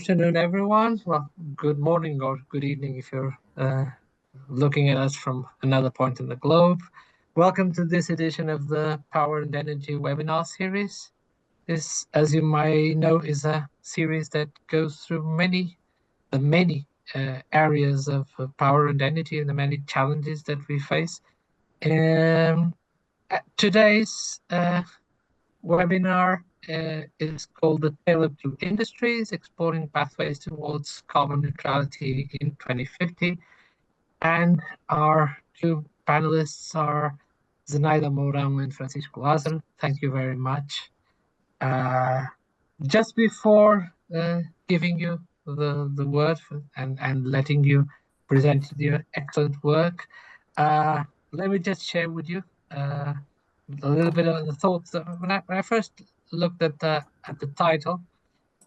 afternoon, everyone. Well, good morning or good evening if you're looking at us from another point in the globe. Welcome to this edition of the Power and Energy webinar series. This, as you might know, is a series that goes through many areas of power and energy and the many challenges that we face. Today's webinar is called The Tale of Two Industries, Exploring Pathways Towards Carbon Neutrality in 2050. And our two panelists are Zenaida Mourão and Francisco Lázaro. Thank you very much. Just before giving you the word and letting you present your excellent work, let me just share with you a little bit of the thoughts that when I first looked at the title,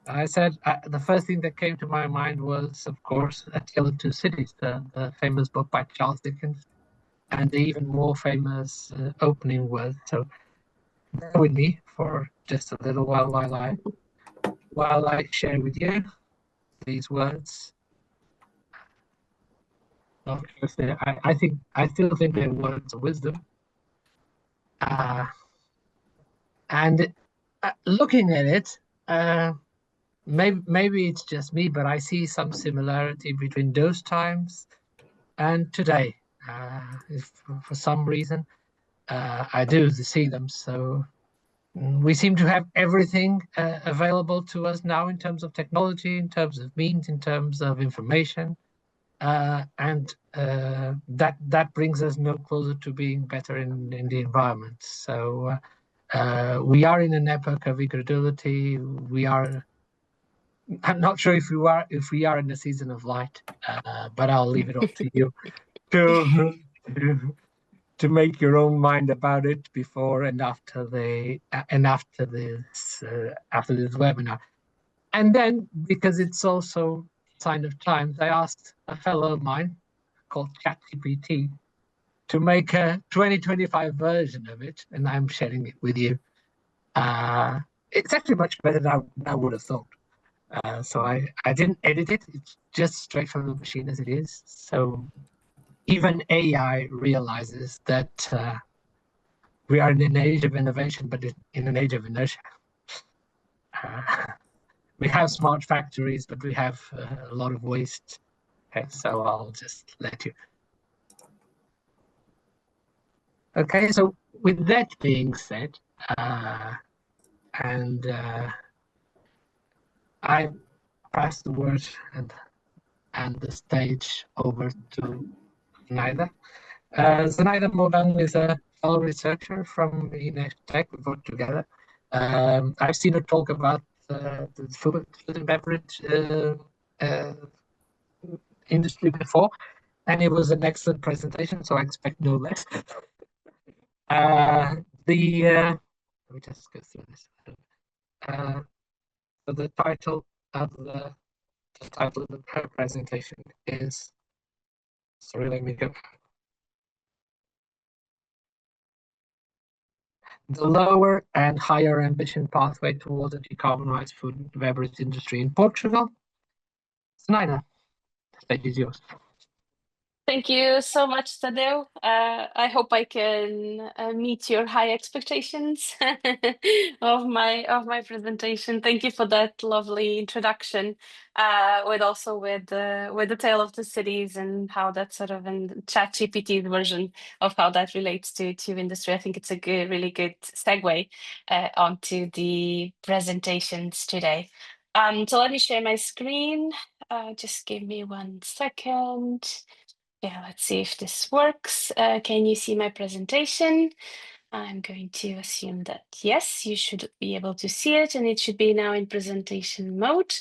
I said the first thing that came to my mind was, of course, A Tale of Two Cities, the famous book by Charles Dickens, and the even more famous opening words. So bear with me for just a little while while I share with you these words. I still think they're words of wisdom. And looking at it, maybe it's just me, but I see some similarity between those times and today. If for some reason, I do see them. So we seem to have everything available to us now in terms of technology, in terms of means, in terms of information. And that brings us no closer to being better in the environment. So we are in an epoch of incredulity. I'm not sure if we are in a season of light, but I'll leave it up to you to make your own mind about it before and after this webinar. And then, because it's also a sign of times, I asked a fellow of mine called ChatGPT to make a 2025 version of it, and I'm sharing it with you. It's actually much better than I would have thought. So I didn't edit it. It's just straight from the machine as it is. So even AI realizes that we are in an age of innovation, but in an age of inertia. We have smart factories, but we have a lot of waste. Okay, so I'll just let you. Okay, so with that being said, I pass the word and the stage over to Zenaida. Zenaida Mourão is a fellow researcher from INESC TEC. We work together. I've seen her talk about the food and beverage industry before, and it was an excellent presentation, so I expect no less. Let me just go through this. So the title of her presentation is, sorry, let me go. The lower and higher ambition pathway towards a decarbonized food and beverage industry in Portugal. Zenaida, the stage is yours. Thank you so much, Tadeu. I hope I can meet your high expectations of my presentation. Thank you for that lovely introduction, with the tale of the cities and how that sort of in ChatGPT's version of how that relates to industry. I think it's a really good segue onto the presentations today. So let me share my screen. Just give me 1 second. Yeah, let's see if this works. Can you see my presentation? I'm going to assume that yes, you should be able to see it, and it should be now in presentation mode,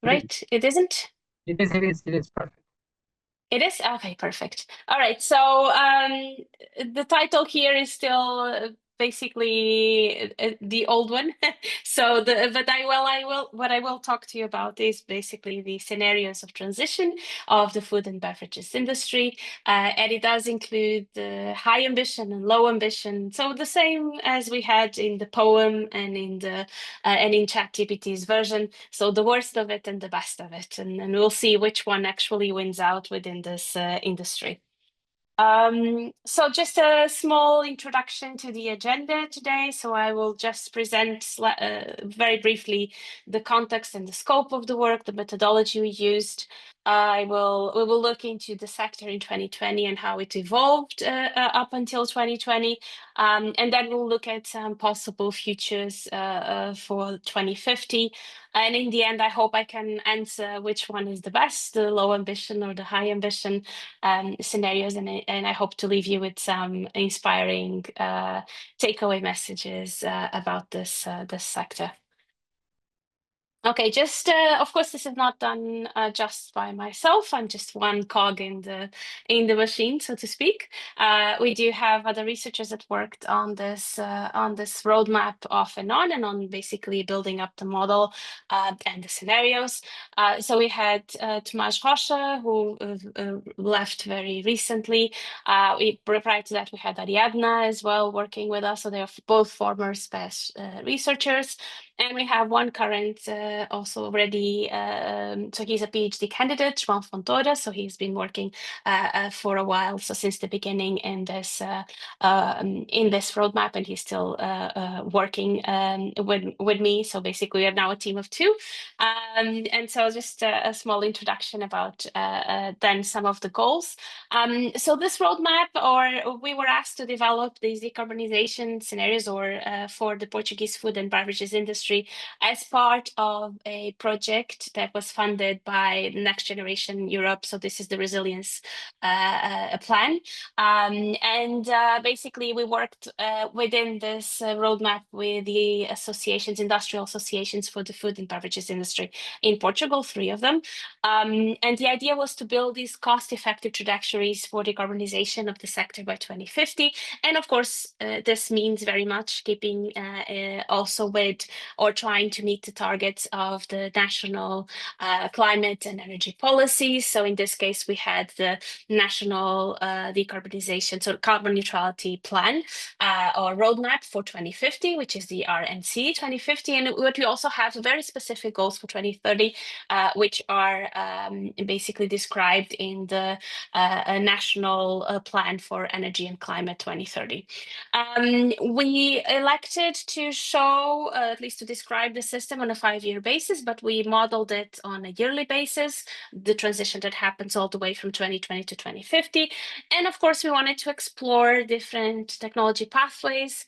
right? It isn't? It is perfect. It is? Okay, perfect. All right, so the title here is still basically the old one. So what I will talk to you about is basically the scenarios of transition of the food and beverages industry. And it does include the high ambition and low ambition. So the same as we had in the poem and in ChatGPT's version. So the worst of it and the best of it. And we'll see which one actually wins out within this industry. So just a small introduction to the agenda today. So I will just present very briefly the context and the scope of the work, the methodology we used. We will look into the sector in 2020 and how it evolved up until 2020. And then we'll look at some possible futures for 2050. And in the end, I hope I can answer which one is the best, the low ambition or the high ambition scenarios. And I hope to leave you with some inspiring takeaway messages about this sector. Okay, just of course, this is not done just by myself. I'm just one cog in the machine, so to speak. We do have other researchers that worked on this roadmap off and on basically building up the model and the scenarios. So we had Tomasz Rocha, who left very recently. Prior to that, we had Ariadna as well working with us. So they are both former SPES researchers. And we have one current also already, so he's a PhD candidate, João Fontoura. So he's been working for a while, so since the beginning in this roadmap, and he's still working with me. So basically, we are now a team of two. And so just a small introduction about then some of the goals. So this roadmap, or we were asked to develop these decarbonization scenarios for the Portuguese food and beverages industry as part of a project that was funded by Next Generation Europe. So this is the resilience plan. And basically we worked within this roadmap with the industrial associations for the food and beverages industry in Portugal, 3 of them. And the idea was to build these cost-effective trajectories for decarbonization of the sector by 2050. And of course, this means very much keeping also with or trying to meet the targets of the national climate and energy policies. So in this case, we had the national decarbonization, so carbon neutrality plan or roadmap for 2050, which is the RNC 2050. And what we also have very specific goals for 2030, which are basically described in the national plan for energy and climate 2030. We elected to show, at least to describe the system on a 5-year basis, but we modeled it on a yearly basis, the transition that happens all the way from 2020 to 2050. And of course, we wanted to explore different technology pathways,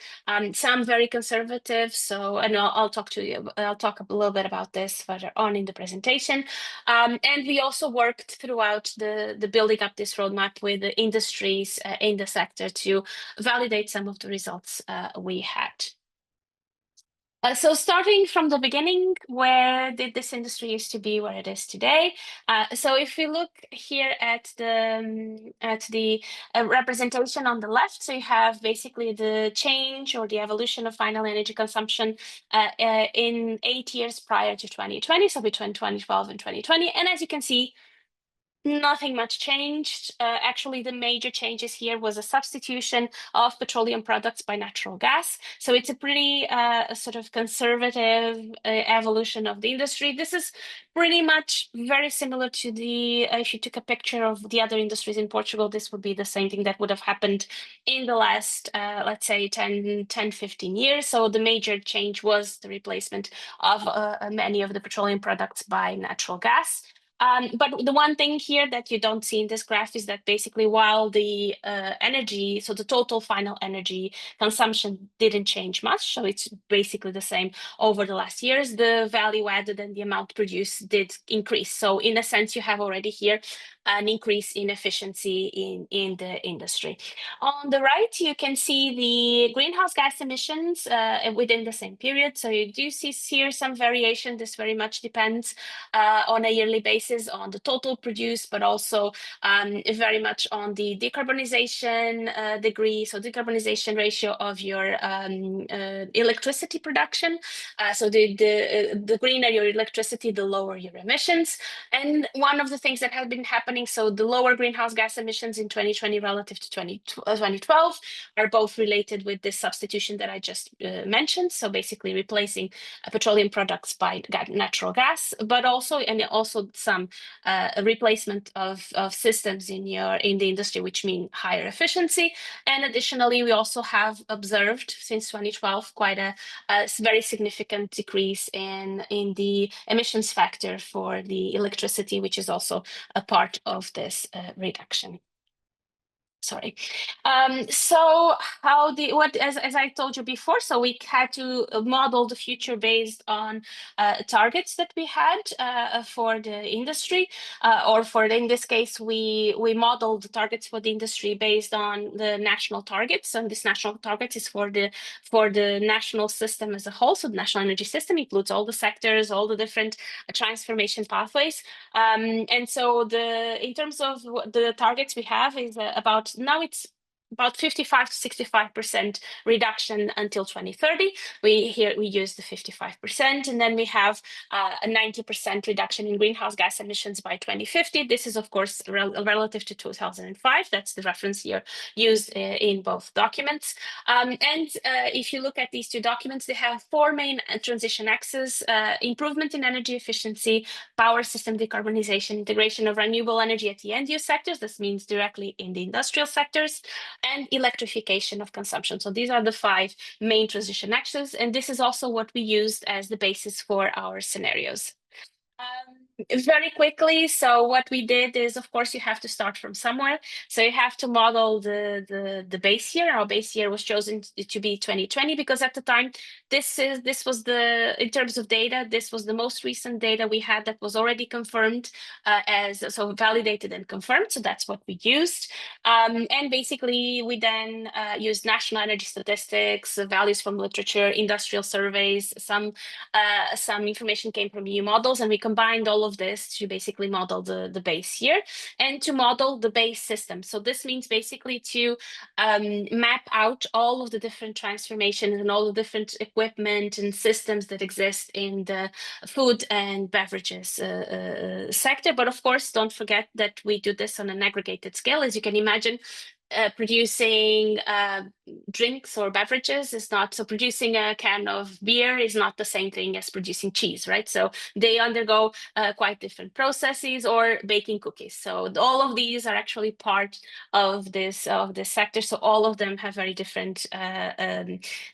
some very conservative. So, and I'll talk a little bit about this further on in the presentation. And we also worked throughout the building up this roadmap with the industries in the sector to validate some of the results we had. So starting from the beginning, where did this industry used to be where it is today? So if we look here at the representation on the left, so you have basically the change or the evolution of final energy consumption in 8 years prior to 2020, so between 2012 and 2020. And as you can see, nothing much changed. Actually, the major changes here was a substitution of petroleum products by natural gas. So it's a pretty sort of conservative evolution of the industry. This is pretty much very similar to if you took a picture of the other industries in Portugal, this would be the same thing that would have happened in the last, let's say, 10, 15 years. So the major change was the replacement of many of the petroleum products by natural gas. But the one thing here that you don't see in this graph is that basically while the energy, so the total final energy consumption didn't change much, so it's basically the same over the last years, the value added and the amount produced did increase. So in a sense, you have already here an increase in efficiency in the industry. On the right, you can see the greenhouse gas emissions within the same period. So you do see here some variation. This very much depends on a yearly basis on the total produced, but also very much on the decarbonization degree, so decarbonization ratio of your electricity production. So the greener your electricity, the lower your emissions. And one of the things that has been happening, so the lower greenhouse gas emissions in 2020 relative to 2012 are both related with this substitution that I just mentioned. So basically replacing petroleum products by natural gas, but also some replacement of systems in the industry, which mean higher efficiency. And additionally, we also have observed since 2012 quite a very significant decrease in the emissions factor for the electricity, which is also a part of this reduction. Sorry. So as I told you before, so we had to model the future based on targets that we had for the industry, or in this case, we modeled the targets for the industry based on the national targets. And this national target is for the national system as a whole. So the national energy system includes all the sectors, all the different transformation pathways. And so in terms of the targets we have is now it's about 55 to 65% reduction until 2030. We use the 55%, and then we have a 90% reduction in greenhouse gas emissions by 2050. This is, of course, relative to 2005. That's the reference year used in both documents. And if you look at these two documents, they have four main transition axes: improvement in energy efficiency, power system decarbonization, integration of renewable energy at the end use sectors. This means directly in the industrial sectors, and electrification of consumption. So these are the five main transition axes, and this is also what we used as the basis for our scenarios. Very quickly, so what we did is, of course, you have to start from somewhere. So you have to model the base year. Our base year was chosen to be 2020 because at the time, this was in terms of data, this was the most recent data we had that was already confirmed so validated and confirmed. So that's what we used. And basically, we then used national energy statistics, values from literature, industrial surveys, some information came from EU models, and we combined all of this to basically model the base year and to model the base system. So this means basically to map out all of the different transformations and all the different equipment and systems that exist in the food and beverages sector. But of course, don't forget that we do this on an aggregated scale. As you can imagine, producing drinks or beverages is not, so producing a can of beer is not the same thing as producing cheese, right? So they undergo quite different processes, or baking cookies. So all of these are actually part of this sector. So all of them have very different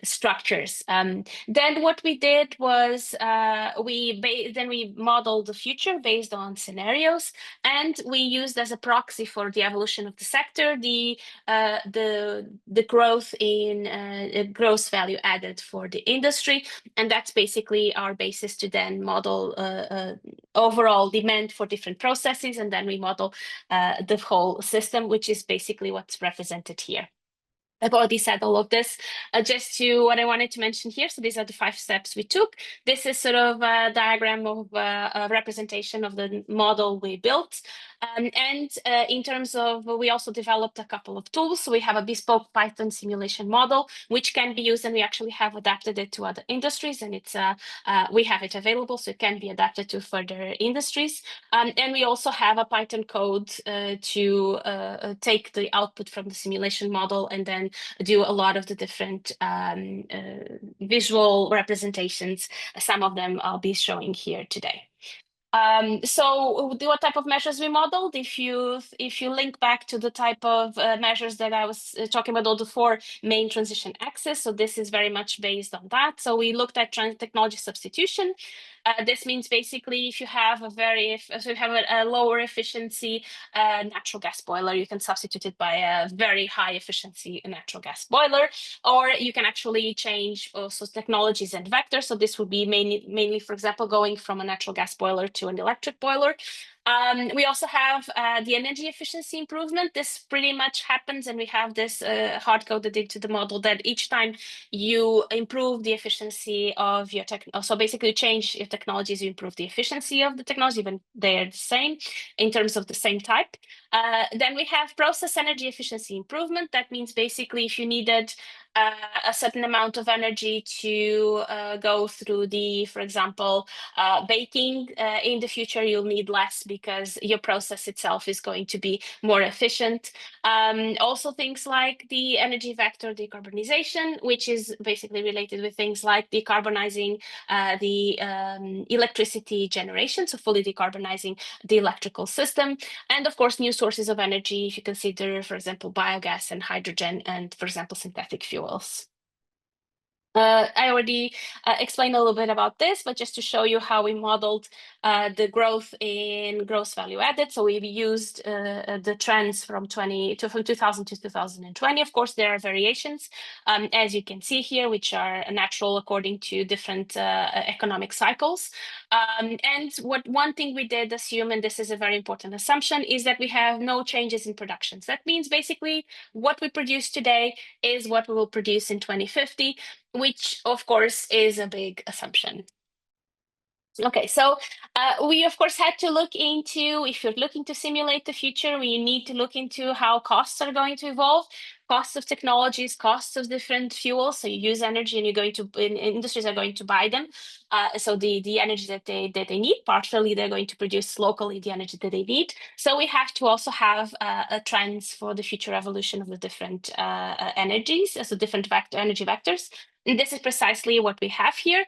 structures. Then what we did was we modeled the future based on scenarios, and we used as a proxy for the evolution of the sector the growth in gross value added for the industry, and that's basically our basis to then model overall demand for different processes, and then we model the whole system, which is basically what's represented here. I've already said all of this. Just to what I wanted to mention here. So these are the 5 steps we took. This is sort of a diagram of a representation of the model we built. And in terms of, we also developed a couple of tools. So we have a bespoke Python simulation model, which can be used, and we actually have adapted it to other industries, and it's we have it available, so it can be adapted to further industries. And we also have a Python code to take the output from the simulation model and then do a lot of the different visual representations. Some of them I'll be showing here today. So what type of measures we modeled? If you link back to the type of measures that I was talking about, all the 4 main transition axes, so this is very much based on that. So we looked at technology substitution. This means basically if you have a lower efficiency natural gas boiler, you can substitute it by a very high efficiency natural gas boiler, or you can actually change also technologies and vectors. So this would be mainly, for example, going from a natural gas boiler to an electric boiler. We also have the energy efficiency improvement. This pretty much happens, and we have this hard-coded into the model that each time you improve the efficiency of your so basically you change your technologies, you improve the efficiency of the technology, even they're the same in terms of the same type. Then we have process energy efficiency improvement. That means basically if you needed a certain amount of energy to go through the, for example, baking, in the future you'll need less because your process itself is going to be more efficient. Also things like the energy vector decarbonization, which is basically related with things like decarbonizing the electricity generation, so fully decarbonizing the electrical system. And of course, new sources of energy, if you consider, for example, biogas and hydrogen and, for example, synthetic fuels. I already explained a little bit about this, but just to show you how we modeled the growth in gross value added. So we've used the trends from 2000 to 2020. Of course, there are variations, as you can see here, which are natural according to different economic cycles. And one thing we did assume, and this is a very important assumption, is that we have no changes in productions. That means basically what we produce today is what we will produce in 2050, which of course is a big assumption. Okay, so we of course had to look into, if you're looking to simulate the future, we need to look into how costs are going to evolve, costs of technologies, costs of different fuels. So you use energy and you're going to, industries are going to buy them. So the energy that they need, partially they're going to produce locally the energy that they need. So we have to also have trends for the future evolution of the different energies, so different energy vectors. And this is precisely what we have here.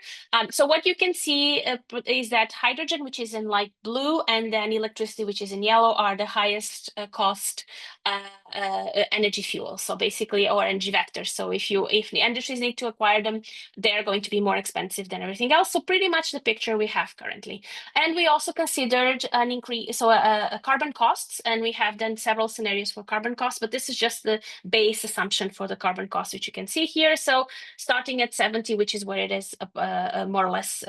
So what you can see is that hydrogen, which is in light blue, and then electricity, which is in yellow, are the highest cost energy fuels. So basically, or energy vectors. So if the industries need to acquire them, they're going to be more expensive than everything else. So pretty much the picture we have currently. And we also considered an increase, so carbon costs, and we have done several scenarios for carbon costs, but this is just the base assumption for the carbon cost, which you can see here. So starting at 70, which is where it is more or less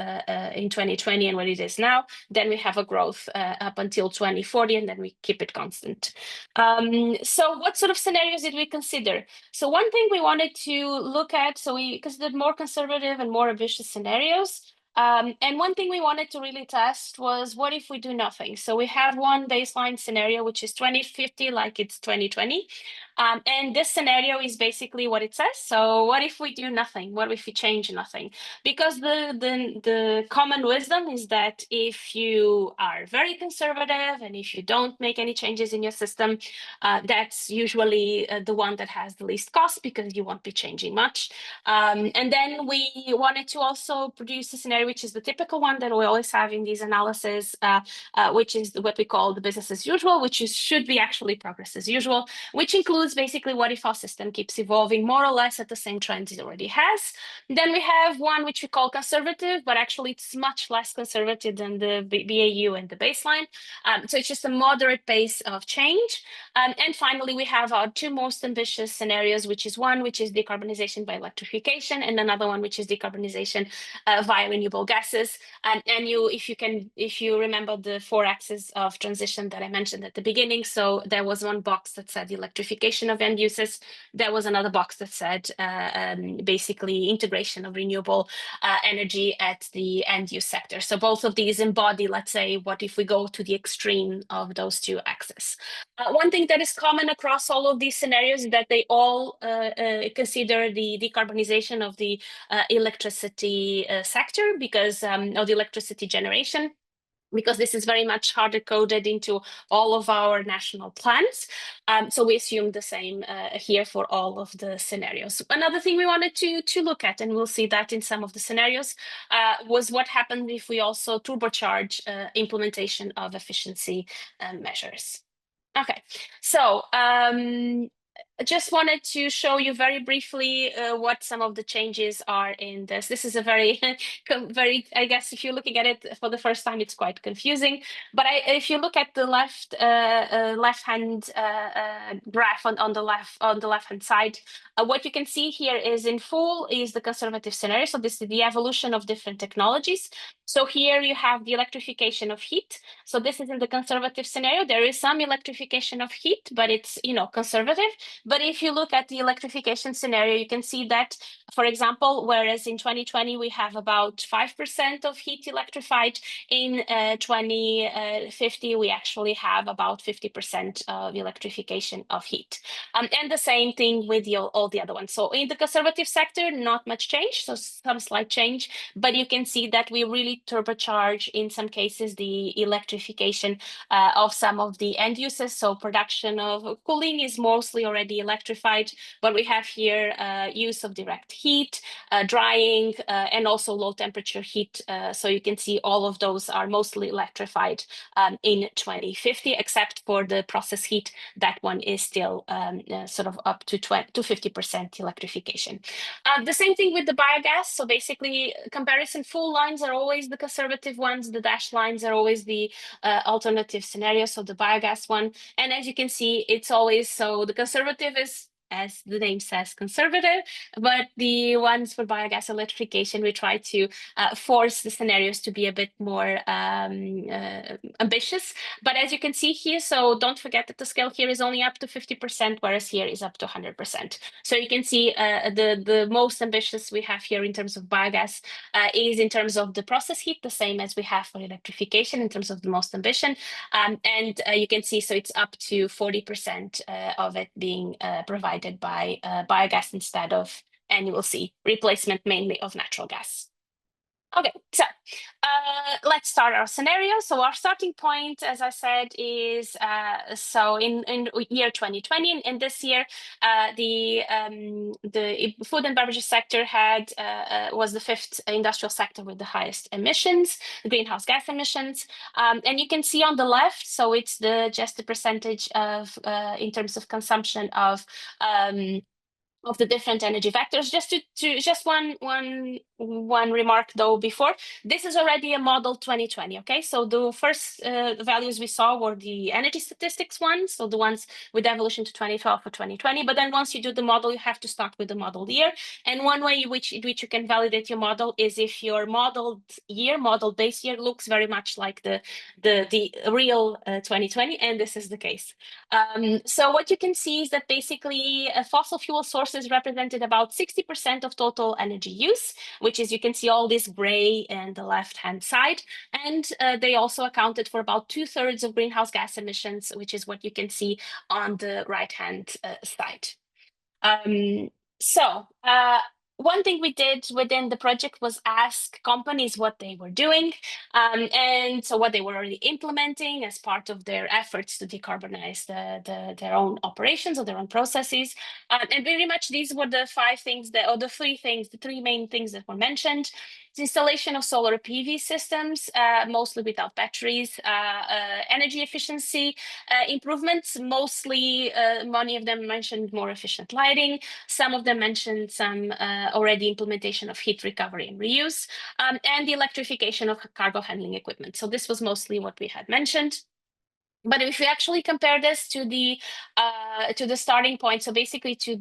in 2020 and what it is now, then we have a growth up until 2040, and then we keep it constant. So what sort of scenarios did we consider? So one thing we wanted to look at, so we considered more conservative and more ambitious scenarios. And one thing we wanted to really test was, what if we do nothing? So we have one baseline scenario, which is 2050, like it's 2020. And this scenario is basically what it says. So what if we do nothing? What if we change nothing? Because the common wisdom is that if you are very conservative and if you don't make any changes in your system, that's usually the one that has the least cost because you won't be changing much. And then we wanted to also produce a scenario, which is the typical one that we always have in these analyses, which is what we call the business as usual, which should be actually progress as usual, which includes basically what if our system keeps evolving more or less at the same trends it already has. Then we have one which we call conservative, but actually it's much less conservative than the BAU and the baseline. So it's just a moderate pace of change. And finally, we have our two most ambitious scenarios, which is one which is decarbonization by electrification, and another one which is decarbonization via renewable gases. And if you remember the 4 axes of transition that I mentioned at the beginning, so there was one box that said electrification of end uses. There was another box that said basically integration of renewable energy at the end use sector. So both of these embody, let's say, what if we go to the extreme of those 2 axes. One thing that is common across all of these scenarios is that they all consider the decarbonization of the electricity sector because of the electricity generation, because this is very much harder coded into all of our national plans. So we assume the same here for all of the scenarios. Another thing we wanted to look at, and we'll see that in some of the scenarios, was what happened if we also turbocharge implementation of efficiency measures. Okay, so just wanted to show you very briefly what some of the changes are in this. This is a very, very, I guess, if you're looking at it for the first time, it's quite confusing. But if you look at the left-hand graph on the left-hand side, what you can see here is in full is the conservative scenario. So this is the evolution of different technologies. So here you have the electrification of heat. So this is in the conservative scenario. There is some electrification of heat, but it's, conservative. But if you look at the electrification scenario, you can see that, for example, whereas in 2020 we have about 5% of heat electrified, in 2050 we actually have about 50% of electrification of heat. And the same thing with all the other ones. So in the conservative sector, not much change, so some slight change, but you can see that we really turbocharge in some cases the electrification of some of the end uses. So production of cooling is mostly already electrified, but we have here use of direct heat, drying, and also low temperature heat. So you can see all of those are mostly electrified in 2050, except for the process heat. That one is still sort of up to 50% electrification. The same thing with the biogas. So basically, comparison full lines are always the conservative ones. The dashed lines are always the alternative scenario. So the biogas one. And as you can see, it's always, so the conservative is, as the name says, conservative, but the ones for biogas electrification, we try to force the scenarios to be a bit more ambitious. But as you can see here, so don't forget that the scale here is only up to 50%, whereas here is up to 100%. So you can see the most ambitious we have here in terms of biogas is in terms of the process heat, the same as we have for electrification in terms of the most ambition. And you can see, so it's up to 40% of it being provided by biogas instead of, and you will see, replacement mainly of natural gas. Okay, so let's start our scenario. So our starting point, as I said, is so in year 2020, in this year, the food and beverages sector had was the fifth industrial sector with the highest emissions, greenhouse gas emissions, and you can see on the left. So it's just the percentage of in terms of consumption of the different energy vectors. Just one remark though before, this is already a model 2020, okay? So the first values we saw were the energy statistics ones, so the ones with evolution to 2012 for 2020, but then once you do the model, you have to start with the model year. And one way in which you can validate your model is if your model base year looks very much like the real 2020, and this is the case. So what you can see is that basically fossil fuel sources represented about 60% of total energy use, which is, you can see all this gray in the left-hand side. And they also accounted for about 2/3 of greenhouse gas emissions, which is what you can see on the right-hand side. So one thing we did within the project was ask companies what they were doing, and so what they were already implementing as part of their efforts to decarbonize their own operations or their own processes. And very much these were the the three main things that were mentioned. The installation of solar PV systems, mostly without batteries, energy efficiency improvements, mostly many of them mentioned more efficient lighting. Some of them mentioned some already implementation of heat recovery and reuse, and the electrification of cargo handling equipment. So this was mostly what we had mentioned. But if we actually compare this to the starting point, so basically to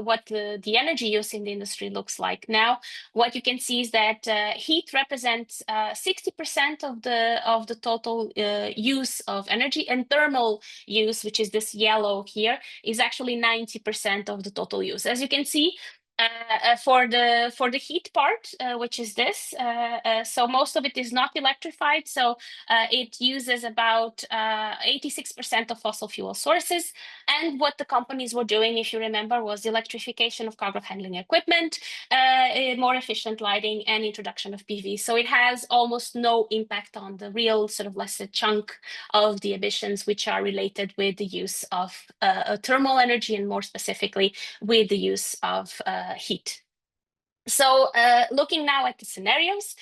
what the energy use in the industry looks like now, what you can see is that heat represents 60% of the total use of energy, and thermal use, which is this yellow here, is actually 90% of the total use. As you can see, for the heat part, which is this, so most of it is not electrified, so it uses about 86% of fossil fuel sources. And what the companies were doing, if you remember, was electrification of cargo handling equipment, more efficient lighting, and introduction of PV. So it has almost no impact on the real sort of lesser chunk of the emissions, which are related with the use of thermal energy, and more specifically with the use of heat. So looking now at the scenarios,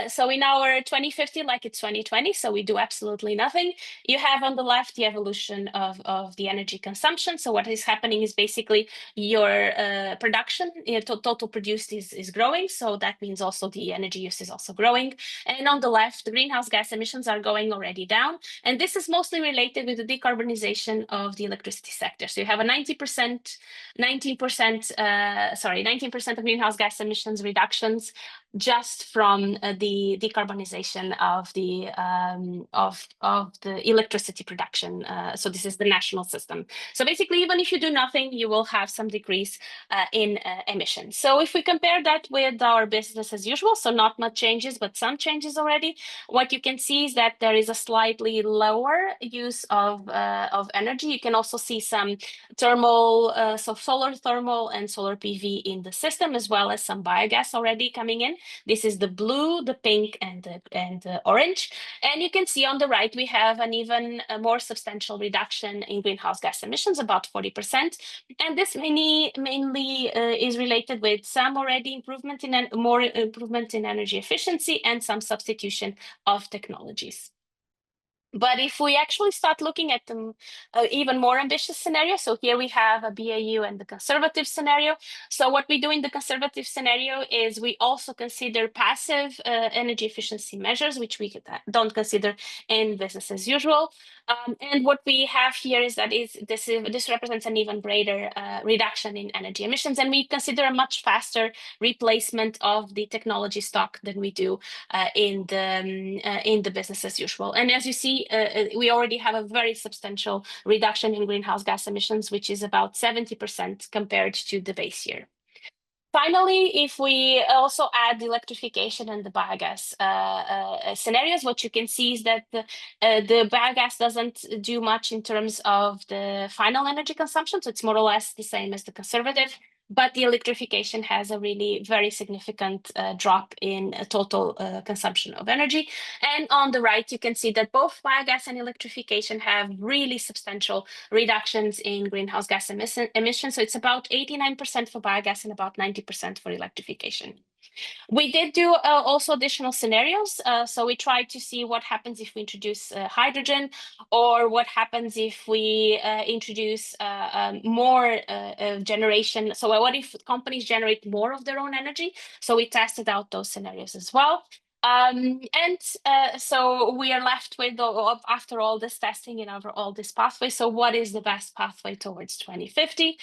So in our 2050, like it's 2020, so we do absolutely nothing. You have on the left the evolution of the energy consumption. So what is happening is basically your production, total produced is growing. So that means also the energy use is also growing. And on the left, the greenhouse gas emissions are going already down. And this is mostly related with the decarbonization of the electricity sector. So you have a 19% of greenhouse gas emissions reductions just from the decarbonization of the electricity production. So this is the national system. So basically, even if you do nothing, you will have some decrease in emissions. So if we compare that with our business as usual, so not much changes, but some changes already, what you can see is that there is a slightly lower use of energy. You can also see some thermal, so solar thermal and solar PV in the system, as well as some biogas already coming in. This is the blue, the pink, and the orange. And you can see on the right, we have an even more substantial reduction in greenhouse gas emissions, about 40%. And this mainly is related with some already improvement in more improvement in energy efficiency and some substitution of technologies. But if we actually start looking at the even more ambitious scenario, so here we have a BAU and the conservative scenario. So what we do in the conservative scenario is we also consider passive energy efficiency measures, which we don't consider in business as usual. And what we have here is that this represents an even greater reduction in energy emissions, and we consider a much faster replacement of the technology stock than we do in the business as usual. And as you see, we already have a very substantial reduction in greenhouse gas emissions, which is about 70% compared to the base year. Finally, if we also add the electrification and the biogas scenarios, what you can see is that the biogas doesn't do much in terms of the final energy consumption. So it's more or less the same as the conservative, but the electrification has a really very significant drop in total consumption of energy. And on the right, you can see that both biogas and electrification have really substantial reductions in greenhouse gas emissions. So it's about 89% for biogas and about 90% for electrification. We did do also additional scenarios. So we tried to see what happens if we introduce hydrogen, or what happens if we introduce more generation. So what if companies generate more of their own energy? So we tested out those scenarios as well. So we are left with, after all this testing and over all this pathway, so what is the best pathway towards 2050?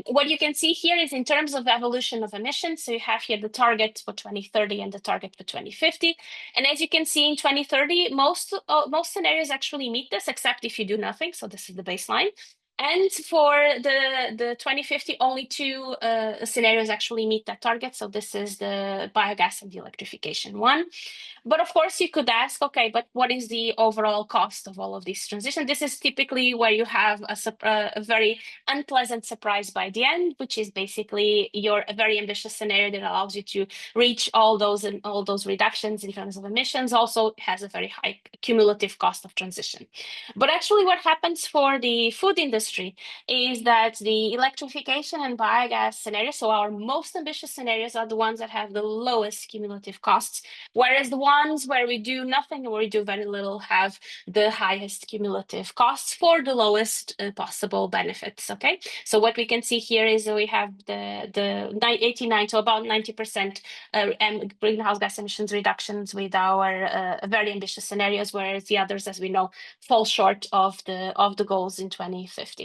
What you can see here is in terms of evolution of emissions. So you have here the target for 2030 and the target for 2050. And as you can see in 2030, most scenarios actually meet this, except if you do nothing. So this is the baseline. And for the 2050, only two scenarios actually meet that target. So this is the biogas and the electrification one. But of course, you could ask, okay, but what is the overall cost of all of these transitions? This is typically where you have a very unpleasant surprise by the end, which is basically a very ambitious scenario that allows you to reach all those reductions in terms of emissions. Also has a very high cumulative cost of transition. But actually, what happens for the food industry is that the electrification and biogas scenarios, so our most ambitious scenarios, are the ones that have the lowest cumulative costs, whereas the ones where we do nothing or we do very little have the highest cumulative costs for the lowest possible benefits. Okay, so what we can see here is we have the 89 to about 90% greenhouse gas emissions reductions with our very ambitious scenarios, whereas the others, as we know, fall short of the goals in 2050.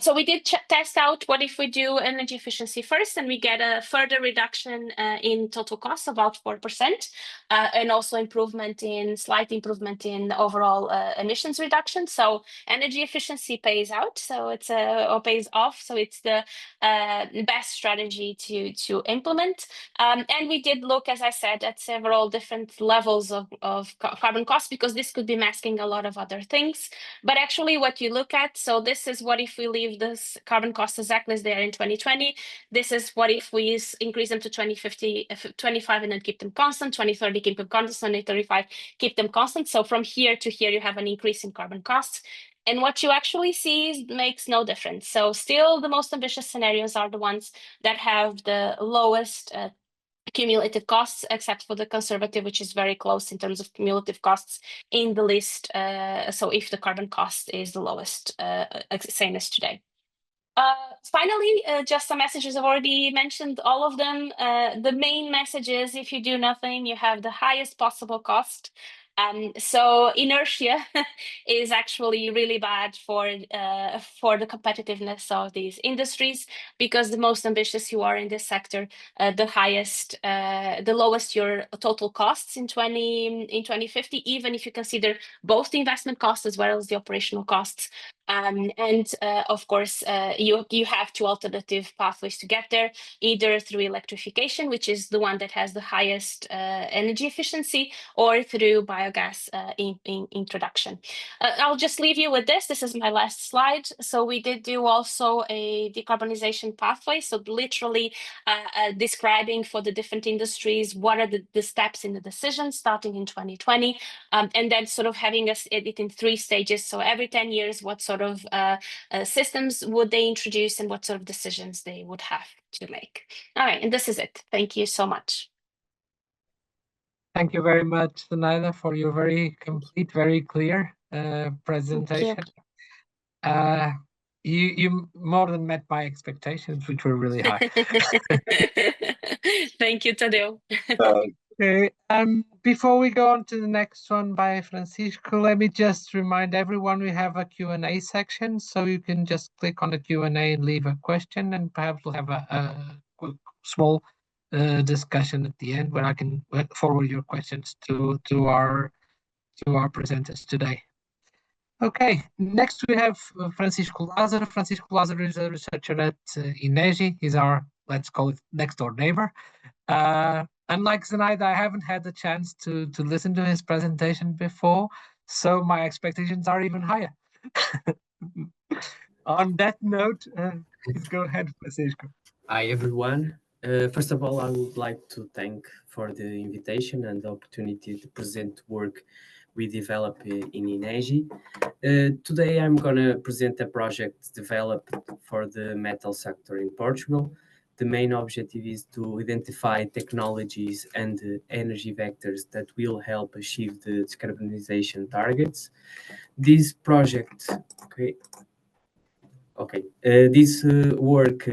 So we did test out what if we do energy efficiency first, and we get a further reduction in total costs, about 4%, and also slight improvement in overall emissions reduction. So energy efficiency pays out, so it's or pays off. So it's the best strategy to implement. And we did look, as I said, at several different levels of carbon costs, because this could be masking a lot of other things. But actually, what you look at, so this is what if we leave this carbon cost exactly as they are in 2020. This is what if we increase them to 2050, 25 and then keep them constant, 2030 keep them constant, 2035 keep them constant. So from here to here, you have an increase in carbon costs. And what you actually see makes no difference. So still the most ambitious scenarios are the ones that have the lowest cumulative costs, except for the conservative, which is very close in terms of cumulative costs in the list. So if the carbon cost is the lowest, same as today. Finally, just some messages. I've already mentioned all of them. The main message is if you do nothing, you have the highest possible cost. So inertia is actually really bad for the competitiveness of these industries, because the most ambitious you are in this sector, the lowest your total costs in 2050, even if you consider both the investment costs as well as the operational costs. Of course, you have two alternative pathways to get there, either through electrification, which is the one that has the highest energy efficiency, or through biogas introduction. I'll just leave you with this. This is my last slide. So we did do also a decarbonization pathway. So literally describing for the different industries what are the steps in the decision starting in 2020, and then sort of having it in 3 stages. So every 10 years, what sort of systems would they introduce and what sort of decisions they would have to make. All right, and this is it. Thank you so much. Thank you very much, Zenaida, for your very complete, very clear presentation. You more than met my expectations, which were really high. Thank you, Tadeu. Okay. Before we go on to the next one by Francisco, let me just remind everyone we have a Q&A section, so you can just click on the Q&A and leave a question, and perhaps we'll have a quick, small discussion at the end where I can forward your questions to our presenters today. Okay, next we have Francisco Lázaro. Francisco Lázaro is a researcher at INESC. He's our, let's call it, next door neighbor. Unlike Zenaida, I haven't had the chance to listen to his presentation before, so my expectations are even higher. On that note, please go ahead, Francisco. Hi, everyone. First of all, I would like to thank for the invitation and the opportunity to present work we develop in INESC. Today, I'm going to present a project developed for the metal sector in Portugal. The main objective is to identify technologies and energy vectors that will help achieve the decarbonization targets. This project, this work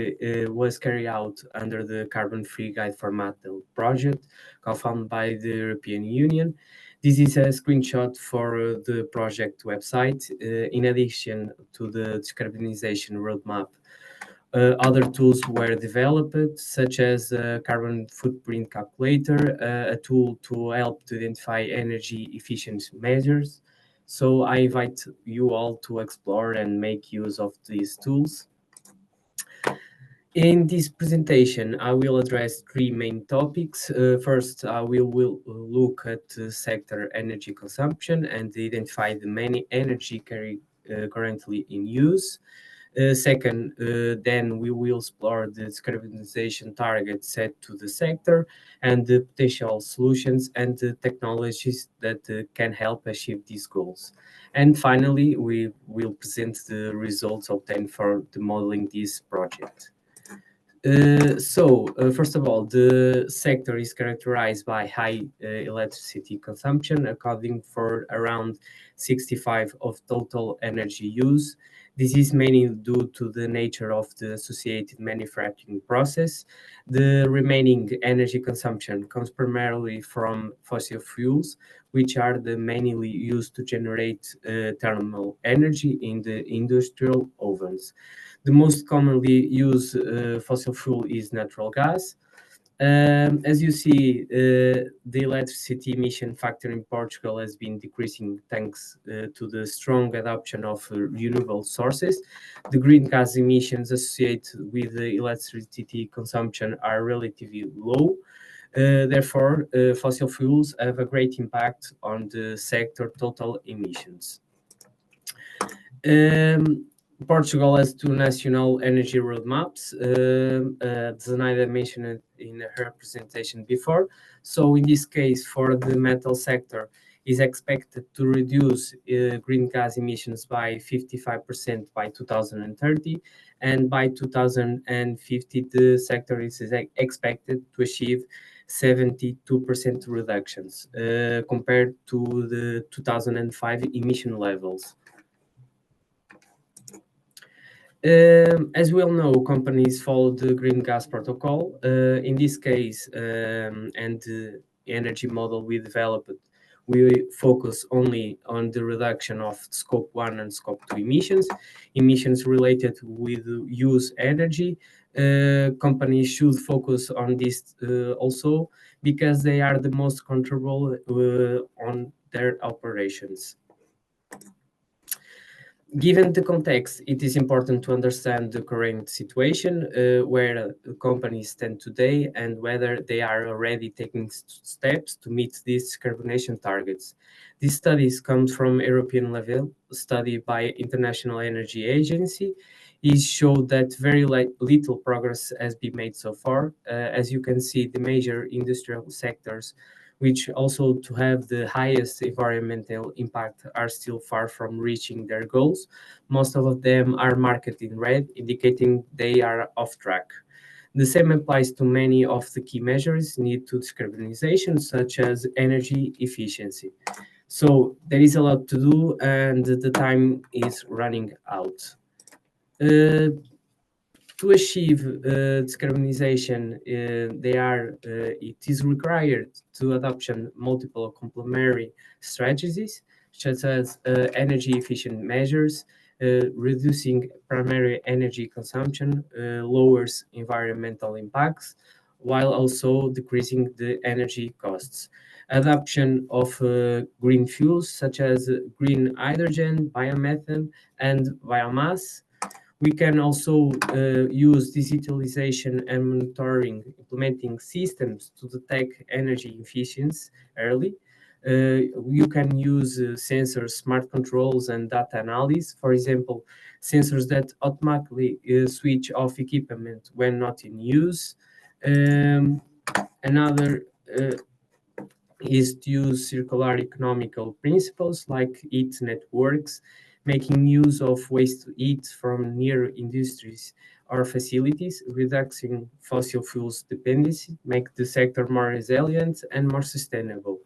was carried out under the Carbon Free Guide for Metal project, co-funded by the European Union. This is a screenshot for the project website. In addition to the decarbonization roadmap, other tools were developed, such as a carbon footprint calculator, a tool to help to identify energy efficiency measures. So I invite you all to explore and make use of these tools. In this presentation, I will address 3 main topics. First, I will look at the sector energy consumption and identify the many energy currently in use. Second, then we will explore the decarbonization targets set to the sector and the potential solutions and the technologies that can help achieve these goals. And finally, we will present the results obtained for the modeling this project. First of all, the sector is characterized by high electricity consumption, accounting for around 65% of total energy use. This is mainly due to the nature of the associated manufacturing process. The remaining energy consumption comes primarily from fossil fuels, which are the mainly used to generate thermal energy in the industrial ovens. The most commonly used fossil fuel is natural gas. As you see, the electricity emission factor in Portugal has been decreasing thanks to the strong adoption of renewable sources. The green gas emissions associated with the electricity consumption are relatively low. Therefore, fossil fuels have a great impact on the sector total emissions. Portugal has 2 national energy roadmaps. Zenaida mentioned it in her presentation before. So in this case, for the metal sector, is expected to reduce green gas emissions by 55% by 2030, and by 2050, the sector is expected to achieve 72% reductions compared to the 2005 emission levels. As we all know, companies follow the Green Gas Protocol. In this case, and the energy model we developed, we focus only on the reduction of Scope 1 and Scope 2 emissions, emissions related with use energy. Companies should focus on this also because they are the most controllable on their operations. Given the context, it is important to understand the current situation where companies stand today and whether they are already taking steps to meet these decarbonization targets. These studies come from European level study by International Energy Agency. It showed that very little progress has been made so far. As you can see, the major industrial sectors which also to have the highest environmental impact are still far from reaching their goals. Most of them are marked in red, indicating they are off track. The same applies to many of the key measures needed to decarbonization, such as energy efficiency. So there is a lot to do and the time is running out. To achieve decarbonization, it is required to adoption multiple complementary strategies, such as energy efficient measures, reducing primary energy consumption, lowers environmental impacts, while also decreasing the energy costs. Adoption of green fuels, such as green hydrogen, biomethane, and biomass. We can also use digitalization and monitoring, implementing systems to detect energy efficiency early. You can use sensors, smart controls, and data analysis. For example, sensors that automatically switch off equipment when not in use. Another is to use circular economical principles like heat networks, making use of waste heat from near industries or facilities, reducing fossil fuels dependency, make the sector more resilient and more sustainable.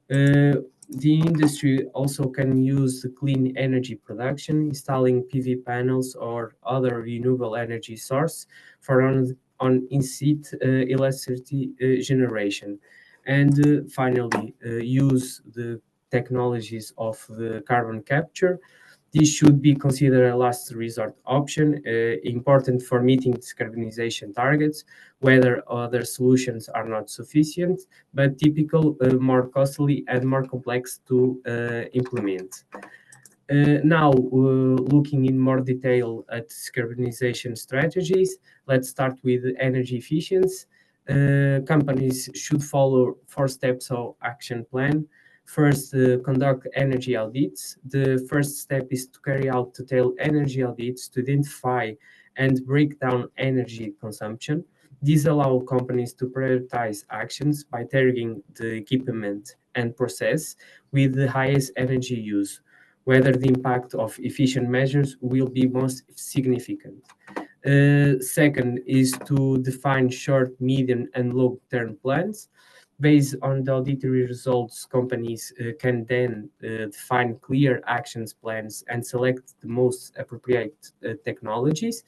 The industry also can use the clean energy production, installing PV panels or other renewable energy source for on-site electricity generation. And finally, use the technologies of the carbon capture. This should be considered a last resort option, important for meeting decarbonization targets, whether other solutions are not sufficient, but typical, more costly and more complex to implement. Now, looking in more detail at decarbonization strategies, let's start with energy efficiency. Companies should follow 4 steps of action plan. First, conduct energy audits. The first step is to carry out detailed energy audits to identify and break down energy consumption. These allow companies to prioritize actions by tagging the equipment and process with the highest energy use, whether the impact of efficient measures will be most significant. Second is to define short, medium, and long-term plans. Based on the auditory results, companies can then define clear actions plans and select the most appropriate technologies.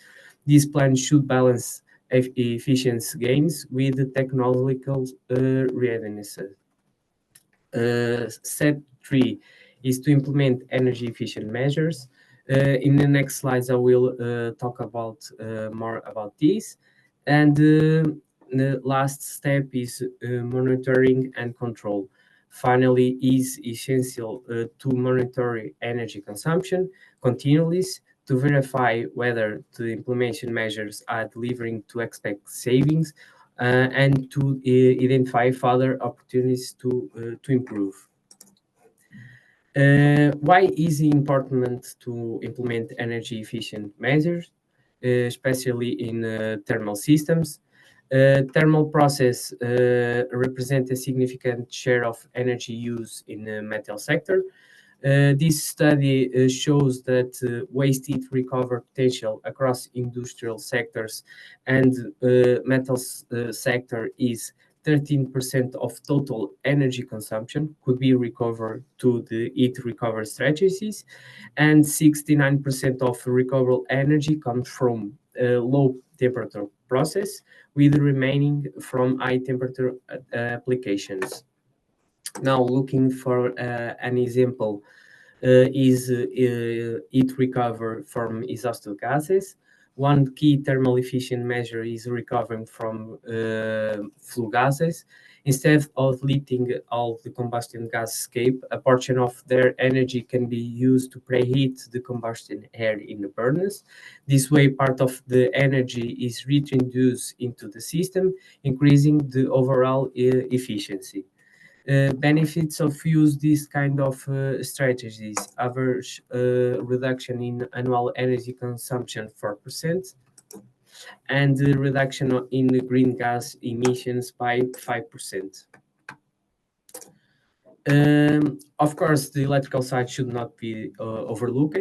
These plans should balance efficiency gains with the technological readiness. Step 3 is to implement energy efficient measures. In the next slides, I will talk about more about this. And the last step is monitoring and control. Finally, is essential to monitor energy consumption continually to verify whether the implementation measures are delivering to expect savings and to identify further opportunities to improve. Why is it important to implement energy efficient measures, especially in thermal systems? Thermal process represent a significant share of energy use in the metal sector. This study shows that waste heat recovery potential across industrial sectors and metals sector is 13% of total energy consumption could be recovered to the heat recovery strategies, and 69% of recoverable energy comes from low temperature process, with the remaining from high temperature applications. Now, looking for an example is heat recovery from exhausted gases. One key thermal efficient measure is recovering from flue gases. Instead of letting all the combustion gas escape, a portion of their energy can be used to preheat the combustion air in the burners. This way, part of the energy is reintroduced into the system, increasing the overall efficiency. Benefits of use this kind of strategies: average reduction in annual energy consumption 4%, and the reduction in the green gas emissions by 5%. Of course, the electrical side should not be overlooked.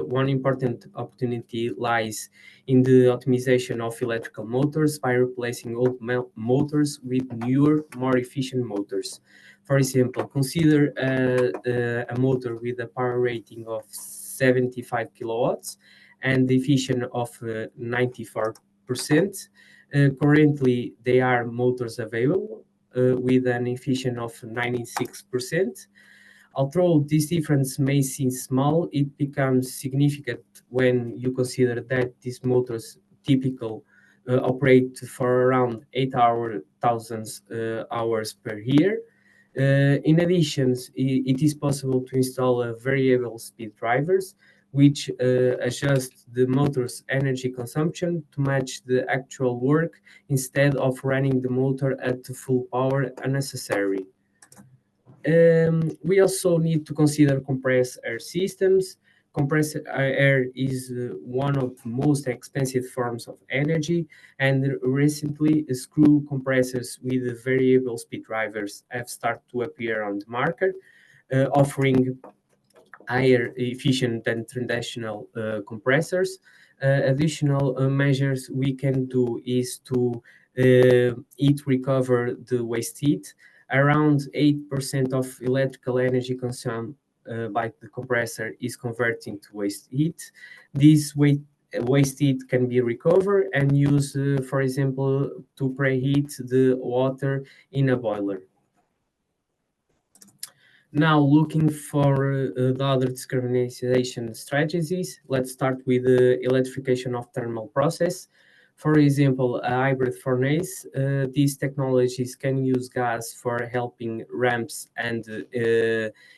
One important opportunity lies in the optimization of electrical motors by replacing old motors with newer, more efficient motors. For example, consider a motor with a power rating of 75 kilowatts and the efficiency of 94%. Currently, there are motors available with an efficiency of 96%. Although this difference may seem small, it becomes significant when you consider that these motors typically operate for around 8,000 hours per year. In addition, it is possible to install a variable speed drivers, which adjust the motor's energy consumption to match the actual work instead of running the motor at full power unnecessary. We also need to consider compressed air systems. Compressed air is one of the most expensive forms of energy, and recently screw compressors with variable speed drivers have started to appear on the market, offering higher efficient than traditional compressors. Additional measures we can do is to heat recover the waste heat. Around 8% of electrical energy consumed by the compressor is converting to waste heat. This waste heat can be recovered and used, for example, to preheat the water in a boiler. Now, looking for the other decarbonization strategies, let's start with the electrification of thermal process. For example, a hybrid furnace. These technologies can use gas for helping ramps and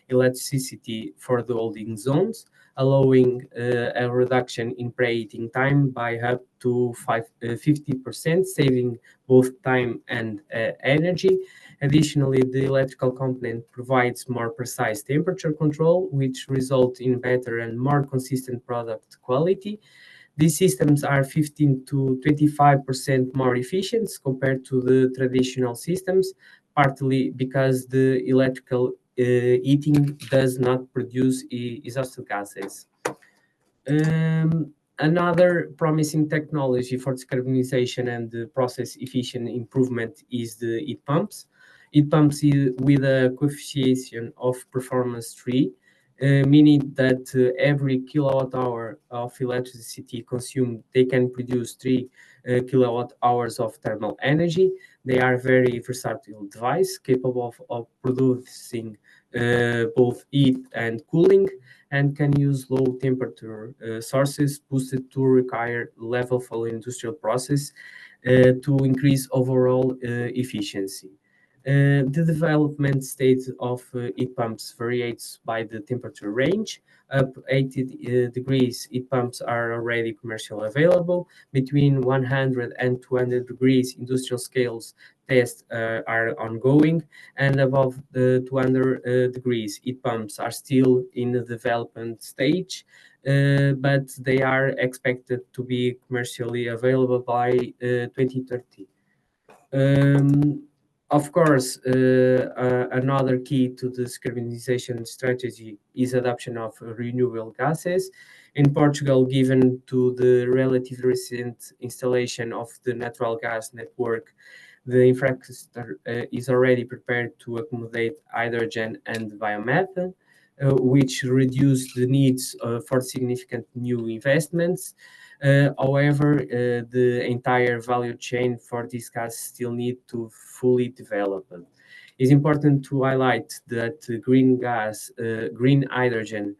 electricity for the holding zones, allowing a reduction in preheating time by up to 50%, saving both time and energy. Additionally, the electrical component provides more precise temperature control, which results in better and more consistent product quality. These systems are 15 to 25% more efficient compared to the traditional systems, partly because the electrical heating does not produce exhaust gases. Another promising technology for decarbonization and the process efficient improvement is the heat pumps. Heat pumps with a coefficient of performance 3, meaning that every kilowatt hour of electricity consumed, they can produce 3 kilowatt hours of thermal energy. They are very versatile device capable of producing both heat and cooling, and can use low temperature sources boosted to require level for industrial process to increase overall efficiency. The development state of heat pumps varies by the temperature range. Up 80 degrees, heat pumps are already commercially available. Between 100 and 200 degrees, industrial scales tests are ongoing, and above the 200 degrees, heat pumps are still in the development stage, but they are expected to be commercially available by 2030. Of course, another key to the decarbonization strategy is adoption of renewable gases. In Portugal, given to the relatively recent installation of the natural gas network, The infrastructure is already prepared to accommodate hydrogen and biomethane, which reduce the needs for significant new investments. However, the entire value chain for this gas still need to fully develop. It's important to highlight that green hydrogen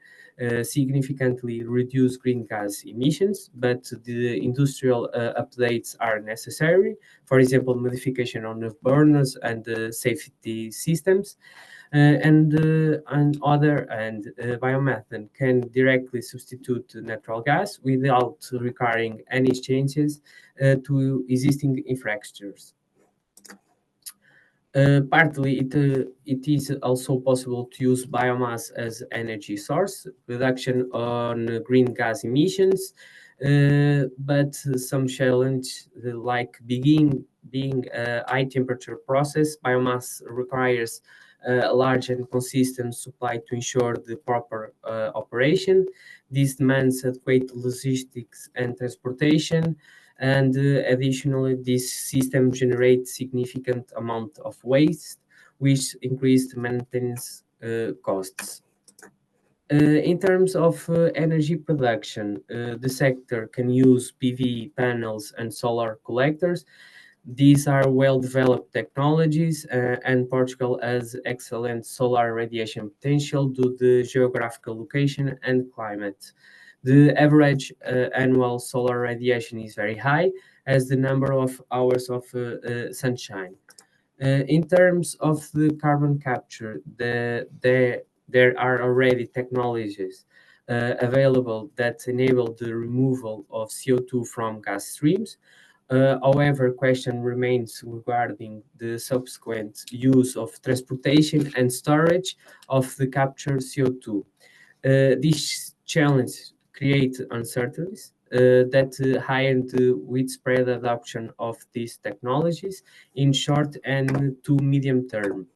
significantly reduce green gas emissions, but the industrial updates are necessary. For example, modification on the burners and the safety systems. Biomethane can directly substitute natural gas without requiring any changes to existing infrastructures. Partly, it is also possible to use biomass as energy source, reduction on green gas emissions, but some challenge, like being a high temperature process, biomass requires a large and consistent supply to ensure the proper operation. This demands adequate logistics and transportation, and additionally, this system generates significant amount of waste, which increased maintenance costs. In terms of energy production, the sector can use PV panels and solar collectors. These are well-developed technologies, and Portugal has excellent solar radiation potential due to the geographical location and climate. The average annual solar radiation is very high, as the number of hours of sunshine. In terms of the carbon capture, there are already technologies available that enable the removal of CO2 from gas streams. However, question remains regarding the subsequent use of transportation and storage of the captured CO2. This challenge creates uncertainties that heighten the widespread adoption of these technologies in short and to medium term.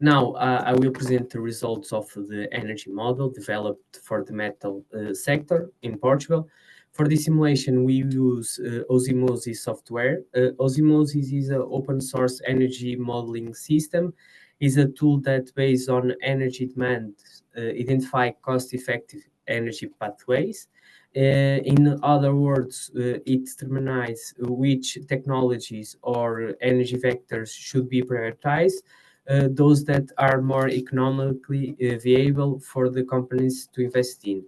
Now, I will present the results of the energy model developed for the metal sector in Portugal. For this simulation, we use Osmosis software. Osmosis is an open source energy modeling system. It's a tool that, based on energy demand, identify cost-effective energy pathways. In other words, it determines which technologies or energy vectors should be prioritized, those that are more economically viable for the companies to invest in.